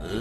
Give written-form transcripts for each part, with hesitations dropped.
दोस्तों,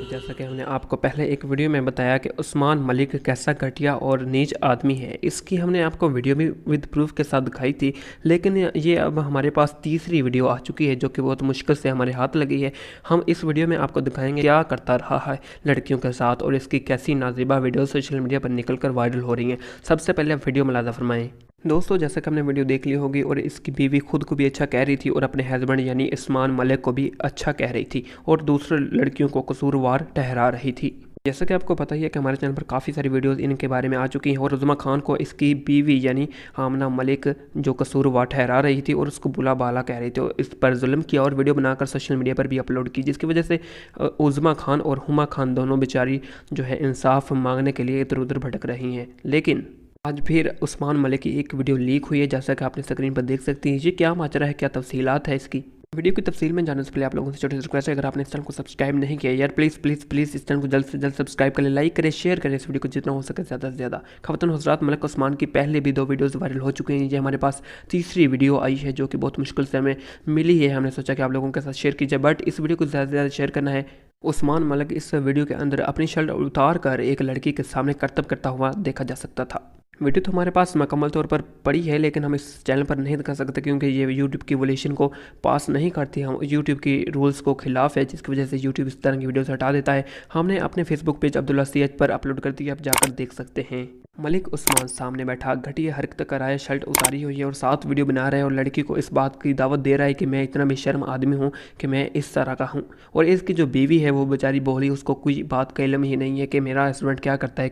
जैसा कि हमने आपको पहले एक वीडियो में बताया कि उस्मान मलिक कैसा घटिया और नीच आदमी है, इसकी हमने आपको वीडियो भी विद प्रूफ के साथ दिखाई थी। लेकिन ये अब हमारे पास तीसरी वीडियो आ चुकी है जो कि बहुत मुश्किल से हमारे हाथ लगी है। हम इस वीडियो में आपको दिखाएंगे क्या करता रहा है लड़कियों के साथ और इसकी कैसी नाजिबा वीडियो सोशल मीडिया पर निकल कर वायरल हो रही हैं। सबसे पहले वीडियो मुलाज़ा फरमाएँ। दोस्तों, जैसा कि हमने वीडियो देख ली होगी और इसकी बीवी खुद को भी अच्छा कह रही थी और अपने हस्बैंड यानी उस्मान मलिक को भी अच्छा कह रही थी और दूसरे लड़कियों को कसूरवार ठहरा रही थी। जैसा कि आपको पता ही है कि हमारे चैनल पर काफ़ी सारी वीडियोस इनके बारे में आ चुकी हैं और उज़मा खान को इसकी बीवी यानी आमना मलिक जो कसूरवार ठहरा रही थी और उसको बुला बाला कह रही थी और इस पर जुल्म किया और वीडियो बनाकर सोशल मीडिया पर भी अपलोड की, जिसकी वजह से उज़मा खान और हुमा खान दोनों बेचारी जो है इंसाफ मांगने के लिए इधर उधर भटक रही हैं। लेकिन आज फिर उस्मान मलिक की एक वीडियो लीक हुई है, जैसा कि आपने स्क्रीन पर देख सकती हैं। ये क्या माजरा है, क्या तफसीलात है इसकी। वीडियो की तफसील में जानने से पहले आप लोगों से छोटी सी रिक्वेस्ट है, अगर आपने इस चैनल को सब्सक्राइब नहीं किया यार प्लीज़ प्लीज़ प्लीज़ इस चैनल को जल्द से जल्द सब्सक्राइब करें, लाइक करें, शेयर करें इस वीडियो को जितना हो सके ज़्यादा से ज़्यादा। ख़वातीन हज़रात, मलिक उस्मान की पहले भी 2 वीडियोज़ वायरल हो चुकी हैं। ये हमारे पास तीसरी वीडियो आई है जो कि बहुत मुश्किल से हमें मिली है। हमने सोचा कि आप लोगों के साथ शेयर कीजिए, बट इस वीडियो को ज़्यादा से ज़्यादा शेयर करना है। उस्मान मलिक इस वीडियो के अंदर अपनी शर्ट उतार कर एक लड़की के सामने करतब करता हुआ देखा जा सकता था। वीडियो तो हमारे पास मुकम्मल तौर पर पड़ी है, लेकिन हम इस चैनल पर नहीं दिखा सकते क्योंकि ये यूट्यूब की वोलेशन को पास नहीं करती, हम यूट्यूब की रूल्स को खिलाफ है, जिसकी वजह से यूट्यूब इस तरह की वीडियोस हटा देता है। हमने अपने फेसबुक पेज अब्दुल्ला सीएच पर अपलोड कर दिया, आप जाकर देख सकते हैं। मलिक उस्मान सामने बैठा घटिया हरकत कर रहा है, शर्ट उतारी हुई है और साथ वीडियो बना रहा है और लड़की को इस बात की दावत दे रहा है कि मैं इतना बेशर्म आदमी हूँ कि मैं इस तरह का हूँ। और इसकी जो बीवी है वो बेचारी बोली, उसको कोई बात का इल्म ही नहीं है कि मेरा हस्बैंड क्या करता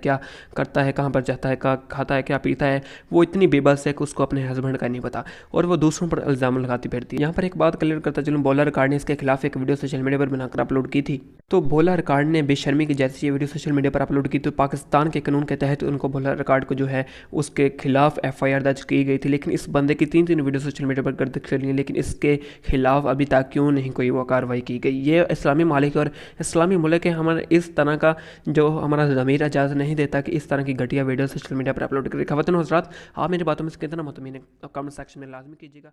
है, कहाँ पर जाता है, खाता है, क्या पीता है। वो इतनी बेबस है कि उसको अपने हस्बैंड का नहीं पता और वो दूसरों पर इल्ज़ाम लगाती फिरती है। यहाँ पर एक बात क्लियर करता चलूँ, बोला रिकॉर्ड ने इसके खिलाफ एक वीडियो सोशल मीडिया पर बनाकर अपलोड की थी। तो बोला रिकॉर्ड ने बेशर्मी की जैसे ये वीडियो सोशल मीडिया पर अपलोड की तो पाकिस्तान के कानून के तहत उनको बोला रिकॉर्ड को जो है उसके खिलाफ एफआईआर दर्ज की गई थी। लेकिन इस बंदे की 3 वीडियो सोशल मीडिया पर गर्द चली हैं, लेकिन इसके खिलाफ अभी तक क्यों नहीं कोई वो कार्रवाई की गई। ये इस्लामी मालिक और इस्लामी मुल्क है, हमारा इस तरह का जो हमारा ज़मीर इजाज़त नहीं देता कि इस तरह की घटिया वीडियो सोशल मीडिया पर अपलोड करें। ख़वातीन हज़रात, आप मेरी बातों में से कितना मुतमिन है, कमेंट सेक्शन में लाजमी कीजिएगा।